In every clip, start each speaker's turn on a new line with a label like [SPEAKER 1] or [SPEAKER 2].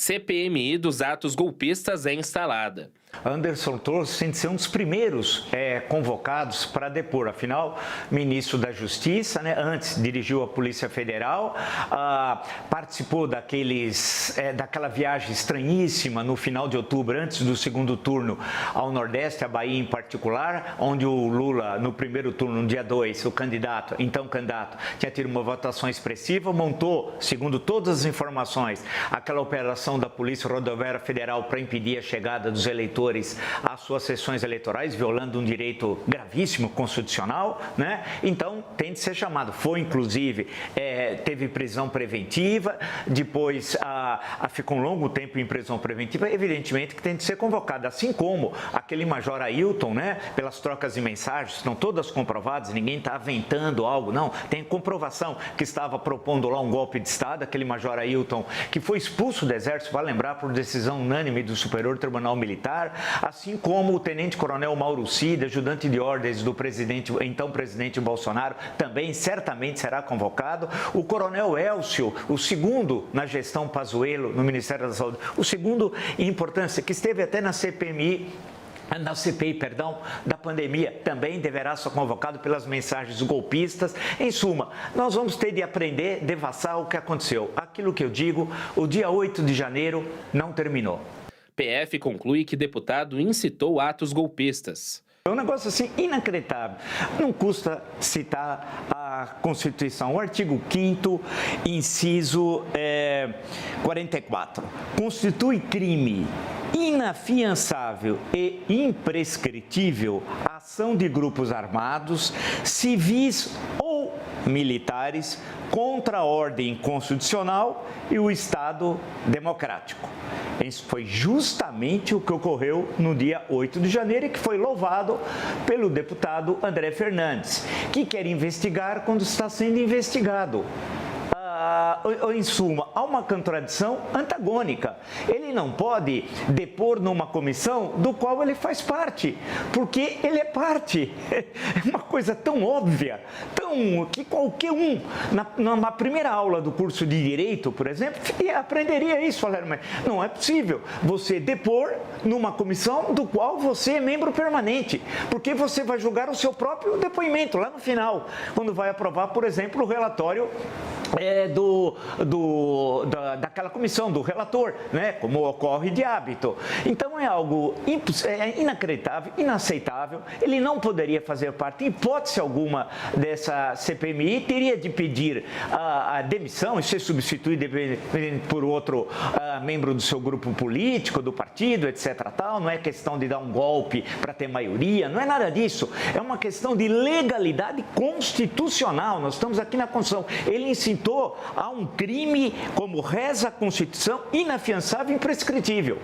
[SPEAKER 1] CPMI dos atos golpistas é instalada.
[SPEAKER 2] Anderson Torres tem de ser um dos primeiros convocados para depor. Afinal, ministro da Justiça, antes dirigiu a Polícia Federal, participou daquela viagem estranhíssima no final de outubro, antes do segundo turno, ao Nordeste, a Bahia em particular, onde o Lula, no primeiro turno, no dia 2, o então candidato, tinha tido uma votação expressiva, montou, segundo todas as informações, aquela operação da Polícia Rodoviária Federal para impedir a chegada dos eleitores às suas sessões eleitorais, violando um direito gravíssimo constitucional, Então, tem de ser chamado. Foi, inclusive, teve prisão preventiva, depois ficou um longo tempo em prisão preventiva, evidentemente que tem de ser convocado, assim como aquele major Ailton, pelas trocas de mensagens, estão todas comprovadas, ninguém está aventando algo, não, tem comprovação que estava propondo lá um golpe de Estado, aquele major Ailton, que foi expulso do Exército, vai lembrar, por decisão unânime do Superior Tribunal Militar, assim como o tenente-coronel Mauro Cid, ajudante de ordens do então presidente Bolsonaro, também certamente será convocado. O coronel Elcio, o segundo na gestão Pazuello no Ministério da Saúde, o segundo em importância, que esteve até na CPI, da pandemia, também deverá ser convocado pelas mensagens golpistas. Em suma, nós vamos ter de aprender, devassar o que aconteceu. Aquilo que eu digo, o dia 8 de janeiro não terminou.
[SPEAKER 1] PF conclui que deputado incitou atos golpistas.
[SPEAKER 2] É um negócio assim inacreditável. Não custa citar a Constituição, o artigo 5º, inciso 44. Constitui crime inafiançável e imprescritível a ação de grupos armados, civis ou militares contra a ordem constitucional e o Estado democrático. Isso foi justamente o que ocorreu no dia 8 de janeiro e que foi louvado pelo deputado André Fernandes, que quer investigar quando está sendo investigado. Em suma, há uma contradição antagônica. Ele não pode depor numa comissão do qual ele faz parte, porque ele é parte. É uma coisa tão óbvia, que qualquer um, na primeira aula do curso de Direito, por exemplo, aprenderia isso. Falaram, mas não é possível você depor numa comissão do qual você é membro permanente, porque você vai julgar o seu próprio depoimento lá no final, quando vai aprovar, por exemplo, o relatório daquela comissão, do relator, como ocorre de hábito. Então é algo inacreditável, inaceitável. Ele não poderia fazer parte, em hipótese alguma, dessa CPMI, teria de pedir a demissão e ser substituído por outro membro do seu grupo político, do partido, etc. Não é questão de dar um golpe para ter maioria, não é nada disso. É uma questão de legalidade constitucional. Nós estamos aqui na Constituição. Ele incitou a um crime, como reza a Constituição, inafiançável e imprescritível.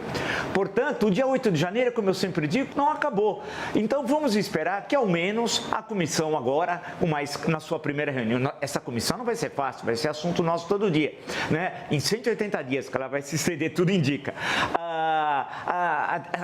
[SPEAKER 2] Portanto, o dia 8 de janeiro, como eu sempre digo, não acabou. Então, vamos esperar que, ao menos, a comissão agora, na sua primeira reunião, essa comissão não vai ser fácil, vai ser assunto nosso todo dia, em 180 dias, que ela vai se estender, tudo indica.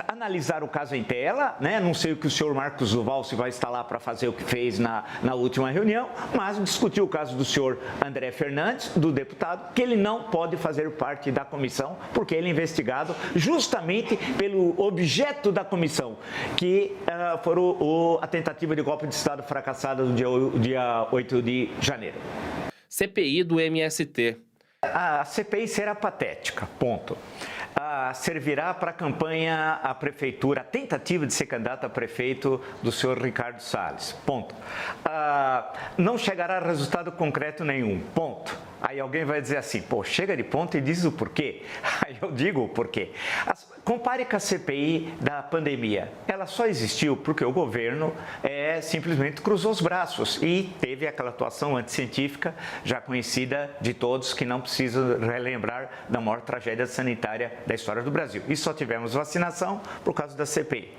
[SPEAKER 2] Analisar o caso em tela, não sei o que o senhor Marcos Duval se vai estar lá para fazer o que fez na última reunião, mas discutir o caso do senhor André Fernandes, do deputado, que ele não pode fazer parte da comissão, porque ele é investigado justamente pelo objeto da comissão, que foram a tentativa de golpe de Estado fracassada do dia 8 de janeiro.
[SPEAKER 1] CPI do MST.
[SPEAKER 2] A CPI será patética, ponto. Servirá para a campanha à prefeitura, a tentativa de ser candidato a prefeito do senhor Ricardo Salles, ponto. Não chegará a resultado concreto nenhum, ponto. Aí alguém vai dizer assim, chega de ponto e diz o porquê. Aí eu digo o porquê. Compare com a CPI da pandemia. Ela só existiu porque o governo simplesmente cruzou os braços e teve aquela atuação anticientífica já conhecida de todos, que não precisa relembrar da maior tragédia sanitária da história do Brasil. E só tivemos vacinação por causa da CPI.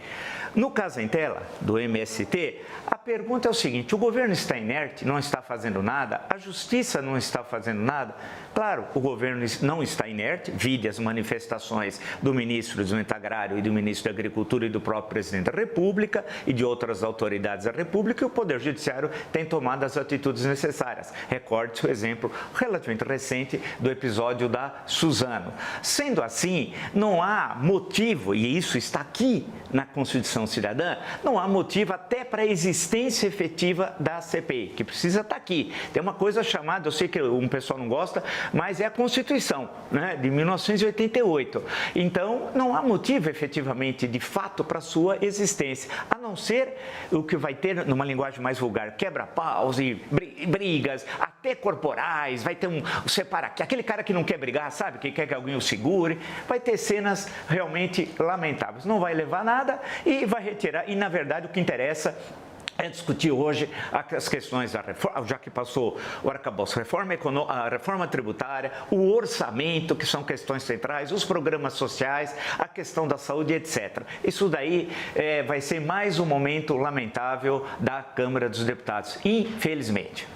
[SPEAKER 2] No caso em tela, do MST, a pergunta é o seguinte, o governo está inerte, não está fazendo nada, a Justiça não está fazendo nada. Claro, o governo não está inerte, vide as manifestações do ministro do Desenvolvimento Agrário e do ministro da Agricultura e do próprio presidente da República e de outras autoridades da República, e o Poder Judiciário tem tomado as atitudes necessárias. Recorde-se o exemplo relativamente recente do episódio da Suzano. Sendo assim, não há motivo, e isso está aqui na Constituição Cidadã, não há motivo até para a existência efetiva da CPI, que precisa estar aqui. Tem uma coisa chamada, eu sei que um pessoal não gosta, mas é a Constituição, né, de 1988. Então, não há motivo efetivamente, de fato, para a sua existência, a não ser o que vai ter, numa linguagem mais vulgar, quebra-paus e brigas, até corporais, vai ter um separa-aqui, aquele cara que não quer brigar, sabe, que quer que alguém o segure, vai ter cenas realmente lamentáveis. Não vai levar nada e vai retirar, e na verdade o que interessa é discutir hoje as questões da reforma, já que passou o arcabouço, a reforma tributária, o orçamento, que são questões centrais, os programas sociais, a questão da saúde, etc. Isso daí vai ser mais um momento lamentável da Câmara dos Deputados, infelizmente.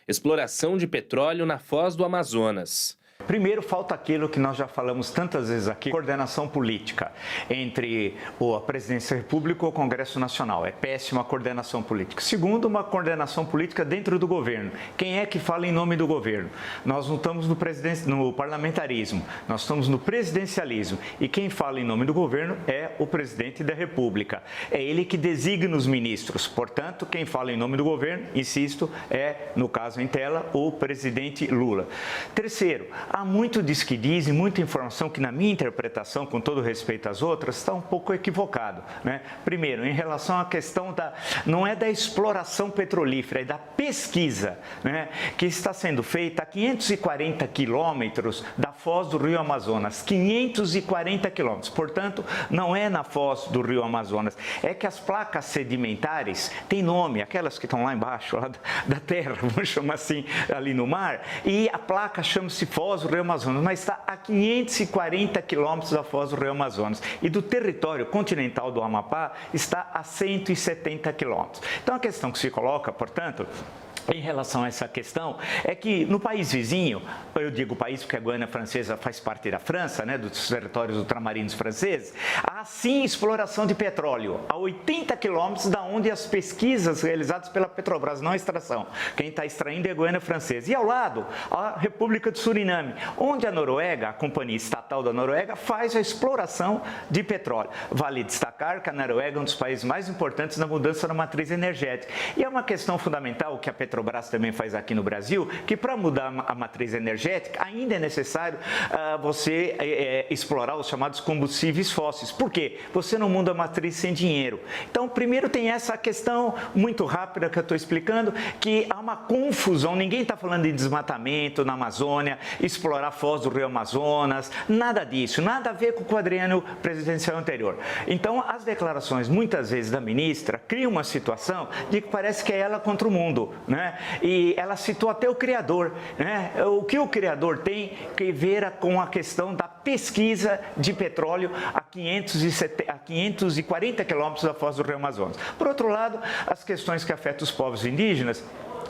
[SPEAKER 1] Exploração de petróleo na Foz do Amazonas.
[SPEAKER 2] Primeiro, falta aquilo que nós já falamos tantas vezes aqui, coordenação política entre a Presidência da República e o Congresso Nacional. É péssima a coordenação política. Segundo, uma coordenação política dentro do governo. Quem é que fala em nome do governo? Nós não estamos no parlamentarismo, nós estamos no presidencialismo. E quem fala em nome do governo é o Presidente da República. É ele que designa os ministros. Portanto, quem fala em nome do governo, insisto, é, no caso em tela, o presidente Lula. Terceiro, há muito diz que diz e muita informação que, na minha interpretação, com todo respeito às outras, está um pouco equivocado, né? Primeiro, em relação à questão não é da exploração petrolífera, é da pesquisa, né, que está sendo feita a 540 quilômetros da foz do Rio Amazonas. 540 quilômetros. Portanto, não é na foz do Rio Amazonas. É que as placas sedimentares têm nome, aquelas que estão lá embaixo, lá da terra, vamos chamar assim, ali no mar, e a placa chama-se Foz do Rio Amazonas, mas está a 540 quilômetros da Foz do Rio Amazonas, e do território continental do Amapá está a 170 quilômetros. Então, a questão que se coloca, portanto, em relação a essa questão, é que no país vizinho, eu digo país porque a Guiana Francesa faz parte da França, né, dos territórios ultramarinos franceses, há sim exploração de petróleo, a 80 quilômetros da onde as pesquisas realizadas pela Petrobras, não a extração, quem está extraindo é a Guiana Francesa. E ao lado, a República do Suriname, onde a Noruega, a companhia estatal da Noruega, faz a exploração de petróleo. Vale destacar que a Noruega é um dos países mais importantes na mudança da matriz energética. E é uma questão fundamental que a Petrobras também faz aqui no Brasil, que para mudar a matriz energética ainda é necessário você explorar os chamados combustíveis fósseis. Por quê? Você não muda a matriz sem dinheiro. Então, primeiro tem essa questão muito rápida que eu estou explicando, que há uma confusão, ninguém está falando de desmatamento na Amazônia, explorar a foz do Rio Amazonas, nada disso, nada a ver com o quadriênio presidencial anterior. Então, as declarações, muitas vezes, da ministra, criam uma situação de que parece que é ela contra o mundo, né? E ela citou até o Criador, né? O que o Criador tem que ver com a questão da pesquisa de petróleo a 540 quilômetros da foz do Rio Amazonas. Por outro lado, as questões que afetam os povos indígenas,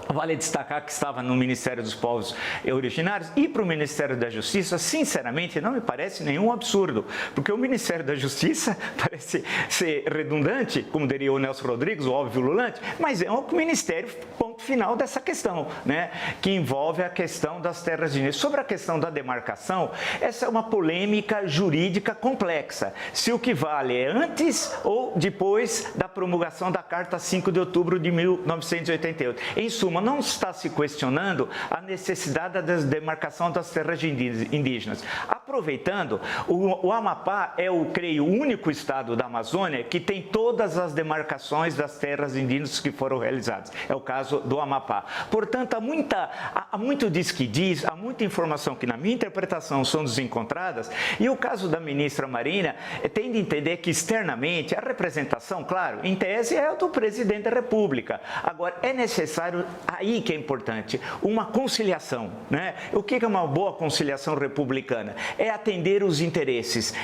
[SPEAKER 2] vale destacar que estava no Ministério dos Povos Originários e para o Ministério da Justiça, sinceramente, não me parece nenhum absurdo, porque o Ministério da Justiça parece ser redundante, como diria o Nelson Rodrigues, o óbvio ululante, mas é um ministério, ponto final dessa questão, né, que envolve a questão das terras indígenas. Sobre a questão da demarcação, essa é uma polêmica jurídica complexa, se o que vale é antes ou depois da promulgação da Carta 5 de outubro de 1988. Em suma, não está se questionando a necessidade da demarcação das terras indígenas. Aproveitando, o Amapá é, creio, o único estado da Amazônia que tem todas as demarcações das terras indígenas que foram realizadas. É o caso do Amapá. Portanto, há muito diz que diz, há muita informação que, na minha interpretação, são desencontradas, e o caso da ministra Marina tem de entender que, externamente, a representação, claro, em tese, é a do presidente da República. Agora, é necessário aí que é importante, uma conciliação, né? O que é uma boa conciliação republicana? É atender os interesses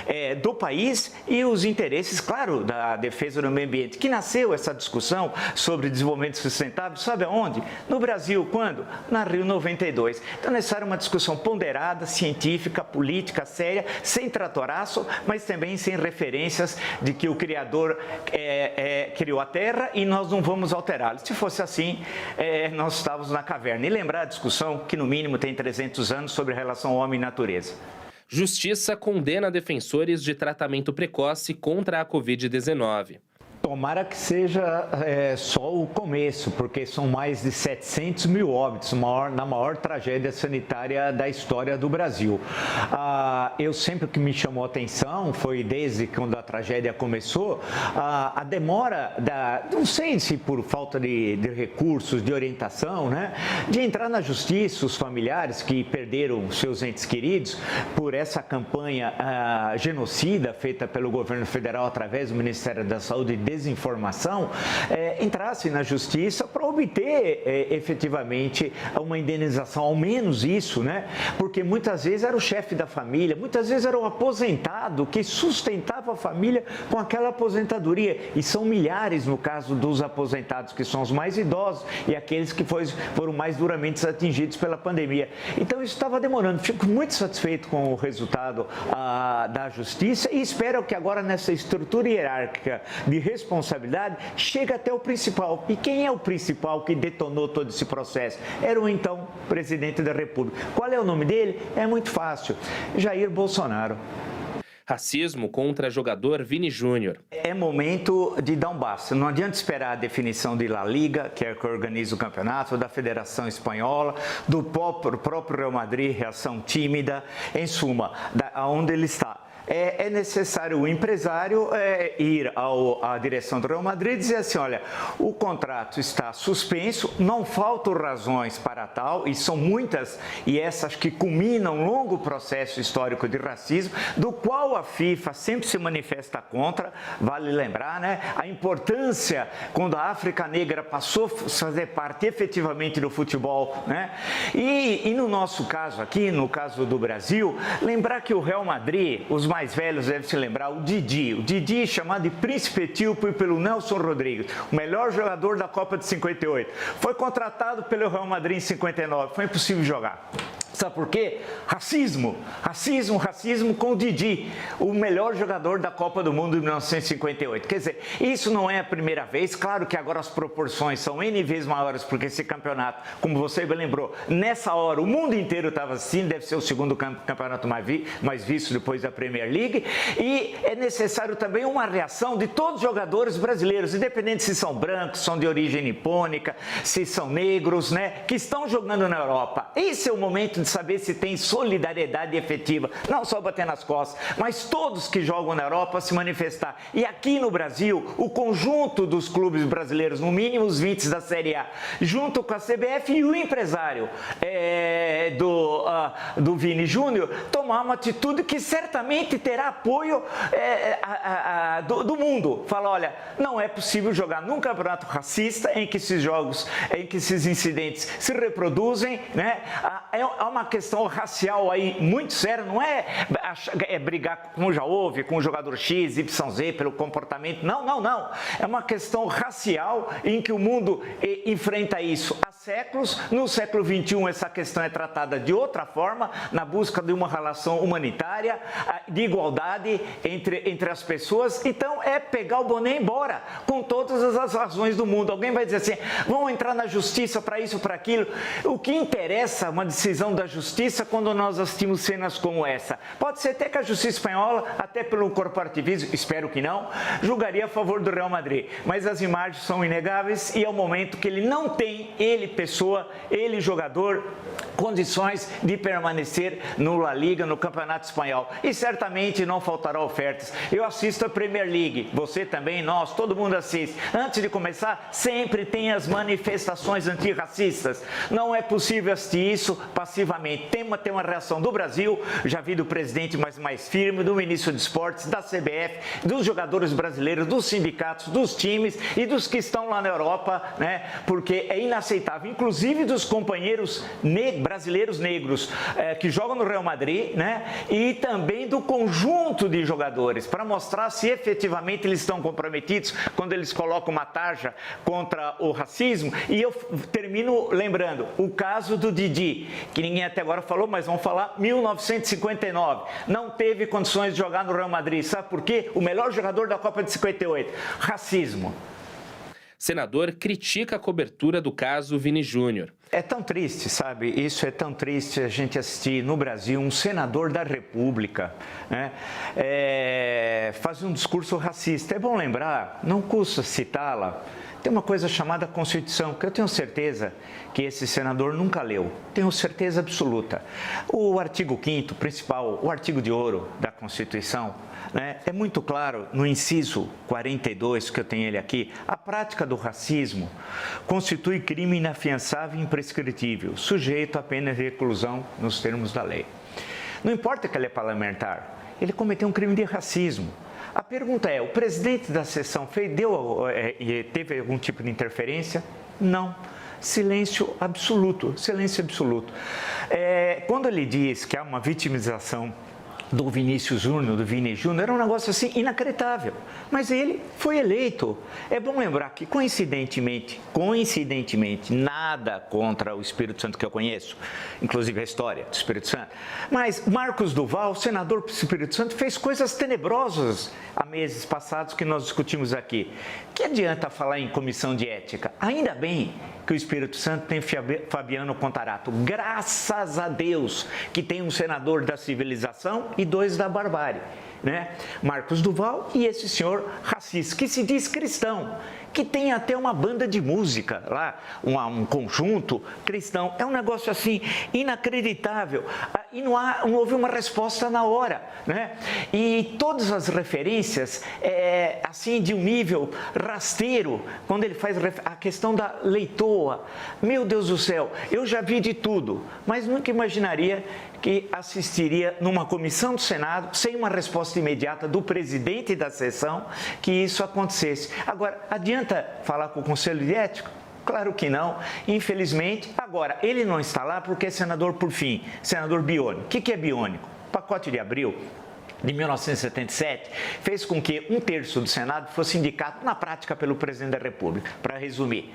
[SPEAKER 2] do país e os interesses, claro, da defesa do meio ambiente, que nasceu essa discussão sobre desenvolvimento sustentável, sabe aonde? No Brasil, quando? Na Rio 92. Então, é necessária uma discussão ponderada, científica, política, séria, sem tratoraço, mas também sem referências de que o Criador criou a Terra e nós não vamos alterá-la. Se fosse assim, nós estávamos na caverna. E lembrar a discussão que, no mínimo, tem 300 anos sobre a relação homem e natureza.
[SPEAKER 1] Justiça condena defensores de tratamento precoce contra a Covid-19.
[SPEAKER 2] Tomara que seja só o começo, porque são mais de 700 mil óbitos, na maior tragédia sanitária da história do Brasil. Eu sempre que me chamou a atenção, foi desde quando a tragédia começou, a demora, não sei se por falta de recursos, de orientação, né, de entrar na justiça, os familiares que perderam seus entes queridos por essa campanha genocida feita pelo governo federal através do Ministério da Saúde e desinformação, entrasse na justiça para obter efetivamente uma indenização, ao menos isso, né? Porque muitas vezes era o chefe da família, muitas vezes era o aposentado que sustentava a família com aquela aposentadoria, e são milhares no caso dos aposentados, que são os mais idosos e aqueles que foram mais duramente atingidos pela pandemia. Então isso estava demorando. Fico muito satisfeito com o resultado da justiça e espero que agora, nessa estrutura hierárquica de responsabilidade, chega até o principal. E quem é o principal que detonou todo esse processo? Era o então presidente da República. Qual é o nome dele? É muito fácil: Jair Bolsonaro.
[SPEAKER 1] Racismo contra jogador Vini Júnior.
[SPEAKER 2] É momento de dar um basta. Não adianta esperar a definição de La Liga, que é que organiza o campeonato, da Federação Espanhola, do próprio Real Madrid, reação tímida, em suma, aonde ele está. É necessário o empresário ir à direção do Real Madrid e dizer assim: olha, o contrato está suspenso, não faltam razões para tal, e são muitas, e essas que culminam um longo processo histórico de racismo, do qual a FIFA sempre se manifesta contra. Vale lembrar, né, a importância quando a África Negra passou a fazer parte efetivamente do futebol, né? E no nosso caso aqui, no caso do Brasil, lembrar que o Real Madrid, os mais velhos devem se lembrar, o Didi, chamado de Príncipe Etíope pelo Nelson Rodrigues, o melhor jogador da Copa de 58, foi contratado pelo Real Madrid em 59, foi impossível jogar. Sabe por quê? Racismo com o Didi, o melhor jogador da Copa do Mundo de 1958. Quer dizer, isso não é a primeira vez. Claro que agora as proporções são N vezes maiores, porque esse campeonato, como você bem lembrou, nessa hora o mundo inteiro estava assistindo, deve ser o segundo campeonato mais visto depois da Premier League, e é necessário também uma reação de todos os jogadores brasileiros, independente se são brancos, são de origem nipônica, se são negros, né, que estão jogando na Europa. Esse é o momento de saber se tem solidariedade efetiva, não só bater nas costas, mas todos que jogam na Europa se manifestar. E aqui no Brasil, o conjunto dos clubes brasileiros, no mínimo os 20 da Série A, junto com a CBF e o empresário do Vini Júnior, tomar uma atitude que certamente terá apoio do mundo. Fala: olha, não é possível jogar num campeonato racista em que esses incidentes se reproduzem, né? É uma questão racial aí muito séria, não é brigar, como já houve, com o jogador X, YZ pelo comportamento, não. É uma questão racial em que o mundo enfrenta isso há séculos. No século XXI essa questão é tratada de outra forma, na busca de uma relação humanitária, de igualdade entre as pessoas. Então é pegar o boné e ir embora, com todas as razões do mundo. Alguém vai dizer assim: vamos entrar na justiça para isso, para aquilo. O que interessa uma decisão da justiça quando nós assistimos cenas como essa? Pode ser até que a justiça espanhola, até pelo corporativismo, espero que não, julgaria a favor do Real Madrid, mas as imagens são inegáveis e é o momento que ele não tem, ele pessoa, ele jogador, condições de permanecer no La Liga, no Campeonato Espanhol, e certamente não faltará ofertas. Eu assisto a Premier League, você também, nós, todo mundo assiste. Antes de começar, sempre tem as manifestações antirracistas. Não é possível assistir isso passivamente efetivamente tem uma reação do Brasil, já vi do presidente mais firme, do ministro de esportes, da CBF, dos jogadores brasileiros, dos sindicatos, dos times e dos que estão lá na Europa, né? Porque é inaceitável, inclusive dos companheiros brasileiros negros que jogam no Real Madrid, né? E também do conjunto de jogadores, para mostrar se efetivamente eles estão comprometidos quando eles colocam uma tarja contra o racismo. E eu termino lembrando o caso do Didi, que ninguém até agora falou, mas vamos falar, 1959, não teve condições de jogar no Real Madrid, sabe por quê? O melhor jogador da Copa de 58, racismo.
[SPEAKER 1] Senador critica a cobertura do caso Vini Júnior.
[SPEAKER 2] É tão triste, sabe? Isso é tão triste a gente assistir no Brasil um senador da República, né? Fazer um discurso racista. É bom lembrar, não custa citá-la, tem uma coisa chamada Constituição, que eu tenho certeza que esse senador nunca leu. Tenho certeza absoluta. O artigo 5º, principal, o artigo de ouro da Constituição, né, é muito claro no inciso 42, que eu tenho ele aqui, a prática do racismo constitui crime inafiançável e imprescritível, sujeito a pena de reclusão nos termos da lei. Não importa que ele é parlamentar, ele cometeu um crime de racismo. A pergunta é, o presidente da sessão teve algum tipo de interferência? Não. Silêncio absoluto, silêncio absoluto. Quando ele diz que há uma vitimização do Vinícius Júnior, do Vini Júnior, era um negócio assim inacreditável. Mas ele foi eleito. É bom lembrar que, coincidentemente, nada contra o Espírito Santo que eu conheço, inclusive a história do Espírito Santo, mas Marcos Duval, senador do Espírito Santo, fez coisas tenebrosas há meses passados que nós discutimos aqui. Que adianta falar em comissão de ética? Ainda bem que o Espírito Santo tem Fabiano Contarato. Graças a Deus que tem um senador da civilização e 2 da barbárie, né? Marcos Duval e esse senhor racista, que se diz cristão, que tem até uma banda de música lá, um conjunto cristão. É um negócio assim inacreditável. E não houve uma resposta na hora, né? E todas as referências, assim, de um nível rasteiro, quando ele faz a questão da leitoa. Meu Deus do céu, eu já vi de tudo, mas nunca imaginaria que assistiria numa comissão do Senado, sem uma resposta imediata do presidente da sessão, que isso acontecesse. Agora, adianta falar com o Conselho de Ética? Claro que não, infelizmente. Agora, ele não está lá porque é senador por fim, senador biônico. O que é biônico? O pacote de Abril de 1977 fez com que 1/3 do Senado fosse indicado na prática pelo presidente da República. Para resumir,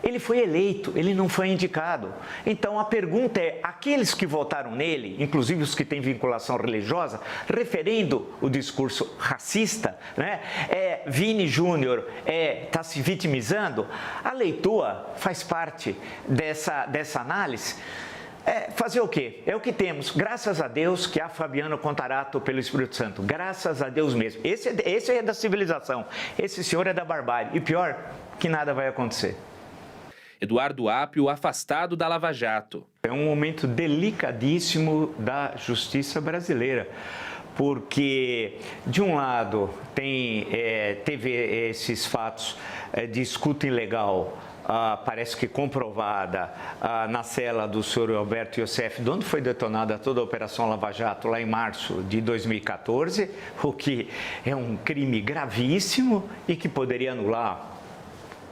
[SPEAKER 2] ele foi eleito, ele não foi indicado. Então a pergunta é, aqueles que votaram nele, inclusive os que têm vinculação religiosa, referendo o discurso racista, né? Vini Júnior está se vitimizando, a leitura faz parte dessa análise. Fazer o quê? É o que temos. Graças a Deus que há Fabiano Contarato pelo Espírito Santo. Graças a Deus mesmo. Esse é da civilização. Esse senhor é da barbárie. E pior, que nada vai acontecer.
[SPEAKER 1] Eduardo Apio afastado da Lava Jato.
[SPEAKER 2] É um momento delicadíssimo da justiça brasileira. Porque, de um lado, teve esses fatos de escuta ilegal, parece que comprovada na cela do senhor Alberto Iosef, de onde foi detonada toda a Operação Lava Jato, lá em março de 2014, o que é um crime gravíssimo e que poderia anular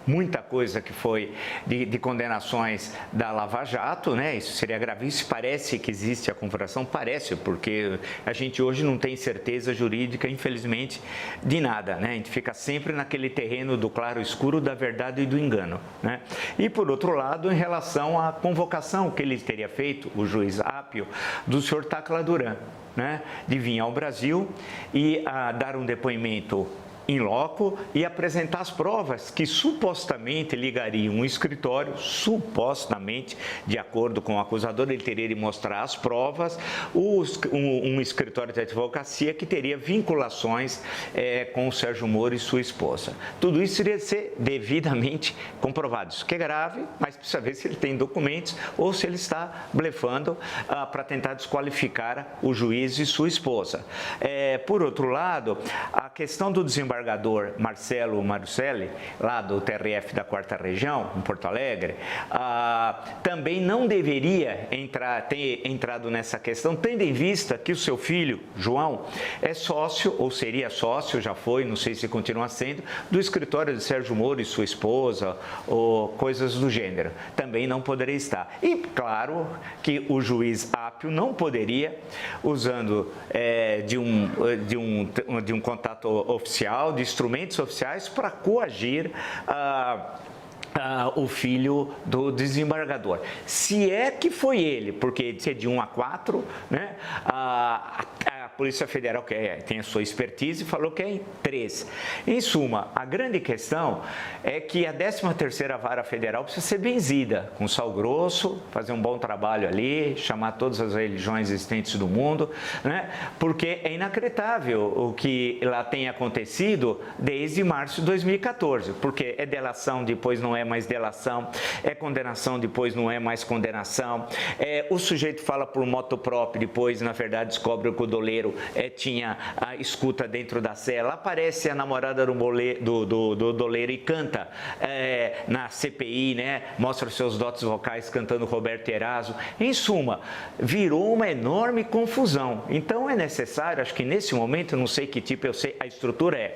[SPEAKER 2] muita coisa que foi de condenações da Lava Jato, né? Isso seria gravíssimo. Parece que existe a configuração, parece, porque a gente hoje não tem certeza jurídica, infelizmente, de nada, né? A gente fica sempre naquele terreno do claro escuro, da verdade e do engano, né? E, por outro lado, em relação à convocação que ele teria feito, o juiz Apio, do senhor Tacla Duran, né? De vir ao Brasil e dar um depoimento in loco e apresentar as provas que supostamente ligariam um escritório, supostamente, de acordo com o acusador, ele teria de mostrar as provas, um escritório de advocacia que teria vinculações com o Sérgio Moro e sua esposa. Tudo isso iria ser devidamente comprovado. Isso que é grave, mas precisa ver se ele tem documentos ou se ele está blefando para tentar desqualificar o juiz e sua esposa. Por outro lado, a questão do desembargador Marcelo Marucelli, lá do TRF da 4ª Região, em Porto Alegre, também não deveria ter entrado nessa questão, tendo em vista que o seu filho, João, é sócio, ou seria sócio, já foi, não sei se continua sendo, do escritório de Sérgio Moro e sua esposa, ou coisas do gênero. Também não poderia estar. E, claro, que o juiz Apio não poderia, usando de um contato oficial, de instrumentos oficiais, para coagir o filho do desembargador. Se é que foi ele, porque é de 1 a 4, né? A Polícia Federal, que tem a sua expertise, falou que é em 3. Em suma, a grande questão é que a 13ª Vara Federal precisa ser benzida, com sal grosso, fazer um bom trabalho ali, chamar todas as religiões existentes do mundo, né? Porque é inacreditável o que lá tem acontecido desde março de 2014, porque é delação, depois não é mais delação, é condenação, depois não é mais condenação, o sujeito fala por moto próprio, depois, na verdade, descobre que o doleiro tinha a escuta dentro da cela, aparece a namorada do doleiro e canta na CPI, né? Mostra os seus dotes vocais cantando Roberto Eraso. Em suma, virou uma enorme confusão. Então é necessário, acho que nesse momento, não sei que tipo, eu sei, a estrutura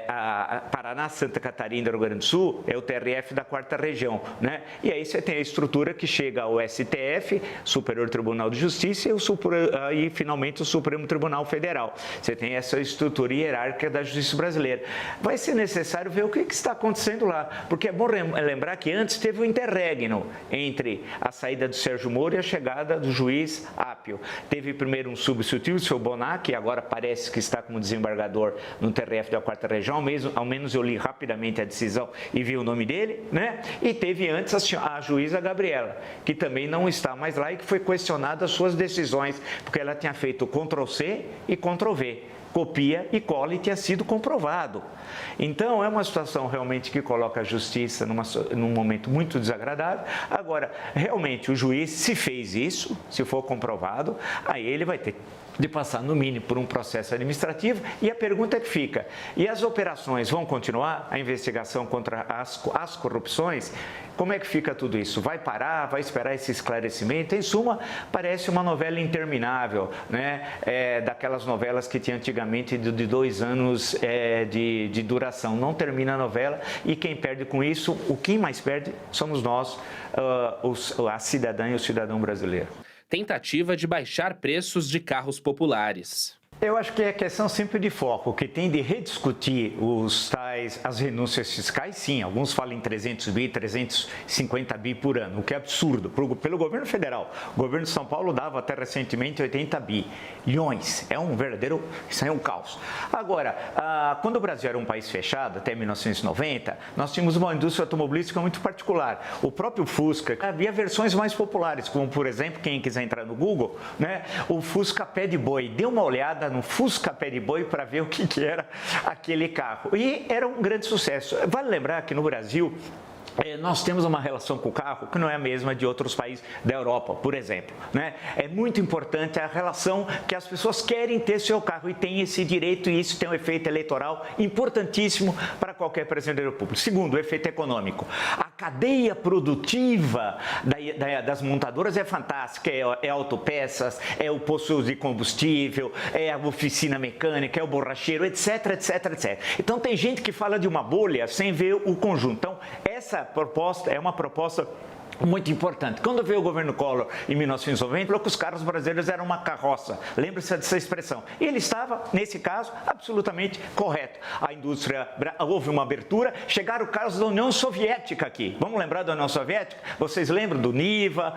[SPEAKER 2] a Paraná, Santa Catarina e Rio Grande do Sul, é o TRF da 4ª Região, né? E aí você tem a estrutura que chega ao STF, Superior Tribunal de Justiça, e finalmente o Supremo Tribunal Federal. Você tem essa estrutura hierárquica da justiça brasileira. Vai ser necessário ver o que está acontecendo lá, porque é bom lembrar que antes teve o interregno entre a saída do Sérgio Moro e a chegada do juiz Apio. Teve primeiro um substituto, o seu Bonac, que agora parece que está como desembargador no TRF da 4ª Região, ao menos eu li rapidamente a decisão e vi o nome dele, né? E teve antes a juíza Gabriela, que também não está mais lá e que foi questionada as suas decisões, porque ela tinha feito Ctrl+C e Ctrl+V. Copia e cola, e tinha sido comprovado. Então, é uma situação realmente que coloca a justiça num momento muito desagradável. Agora, realmente, o juiz, se fez isso, se for comprovado, aí ele vai ter de passar, no mínimo, por um processo administrativo. E a pergunta que fica, e as operações vão continuar? A investigação contra as corrupções? Como é que fica tudo isso? Vai parar? Vai esperar esse esclarecimento? Em suma, parece uma novela interminável, né? Daquelas novelas que tinha antigamente de 2 anos de duração. Não termina a novela e quem perde com isso, quem mais perde somos nós, a cidadã e o cidadão brasileiro.
[SPEAKER 1] Tentativa de baixar preços de carros populares.
[SPEAKER 2] Eu acho que é questão sempre de foco, que tem de rediscutir as renúncias fiscais, sim, alguns falam em 300 bi, 350 bi por ano, o que é absurdo, pelo governo federal. O governo de São Paulo dava até recentemente 80 bilhões, isso é um caos. Agora, quando o Brasil era um país fechado, até 1990, nós tínhamos uma indústria automobilística muito particular. O próprio Fusca, havia versões mais populares, como, por exemplo, quem quiser entrar no Google, né, o Fusca Pé de Boi, dê uma olhada no Fusca Pé de Boi para ver o que era aquele carro. E era um grande sucesso. Vale lembrar que no Brasil nós temos uma relação com o carro que não é a mesma de outros países da Europa, por exemplo, né? É muito importante a relação que as pessoas querem ter seu carro e têm esse direito, e isso tem um efeito eleitoral importantíssimo para qualquer presidente da República. Segundo, o efeito econômico. A cadeia produtiva das montadoras é fantástica, é autopeças, é o posto de combustível, é a oficina mecânica, é o borracheiro, etc, etc, etc. Então tem gente que fala de uma bolha sem ver o conjunto. Então, essa proposta é uma proposta muito importante. Quando veio o governo Collor em 1990, falou que os carros brasileiros eram uma carroça. Lembre-se dessa expressão. E ele estava, nesse caso, absolutamente correto. A indústria, houve uma abertura, chegaram carros da União Soviética aqui. Vamos lembrar da União Soviética? Vocês lembram do Niva,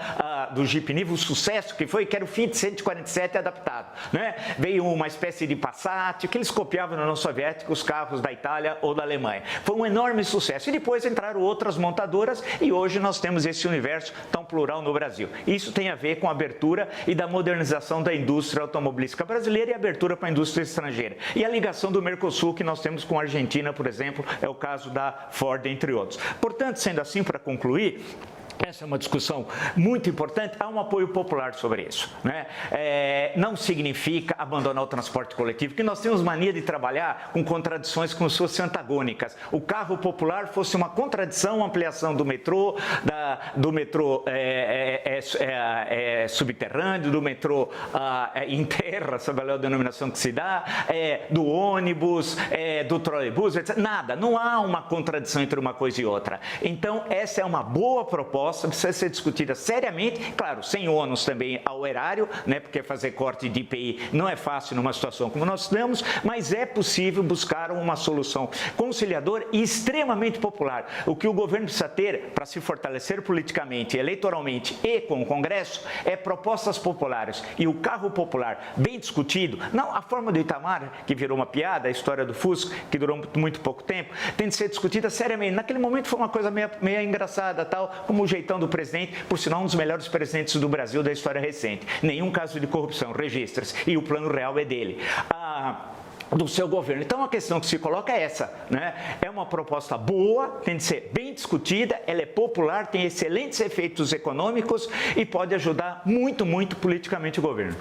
[SPEAKER 2] do Jeep Niva, o sucesso que foi, que era o Fiat 147 adaptado, né? Veio uma espécie de Passat, que eles copiavam na União Soviética os carros da Itália ou da Alemanha. Foi um enorme sucesso. E depois entraram outras montadoras e hoje nós temos esse universo tão plural no Brasil. Isso tem a ver com a abertura e da modernização da indústria automobilística brasileira e a abertura para a indústria estrangeira. E a ligação do Mercosul que nós temos com a Argentina, por exemplo, é o caso da Ford, entre outros. Portanto, sendo assim, para concluir, Essa é uma discussão muito importante, há um apoio popular sobre isso, né? Não significa abandonar o transporte coletivo, porque nós temos mania de trabalhar com contradições como se fossem antagônicas. O carro popular fosse uma contradição, uma ampliação do metrô, do metrô subterrâneo, do metrô em terra, sabe a denominação que se dá, do ônibus, do trolebus, etc. Nada, não há uma contradição entre uma coisa e outra. Então, essa é uma boa proposta, precisa ser discutida seriamente, claro, sem ônus também ao erário, né, porque fazer corte de IPI não é fácil numa situação como nós temos, mas é possível buscar uma solução conciliadora e extremamente popular. O que o governo precisa ter para se fortalecer politicamente, eleitoralmente e com o Congresso é propostas populares. E o carro popular bem discutido, não a forma do Itamar, que virou uma piada, a história do Fusco, que durou muito pouco tempo, tem de ser discutida seriamente. Naquele momento foi uma coisa meio engraçada, tal, como o jeitão do presidente, por sinal um dos melhores presidentes do Brasil da história recente. Nenhum caso de corrupção, registra-se, e o plano real é dele. Do seu governo. Então, a questão que se coloca é essa, né? É uma proposta boa, tem de ser bem discutida, ela é popular, tem excelentes efeitos econômicos e pode ajudar muito politicamente o governo.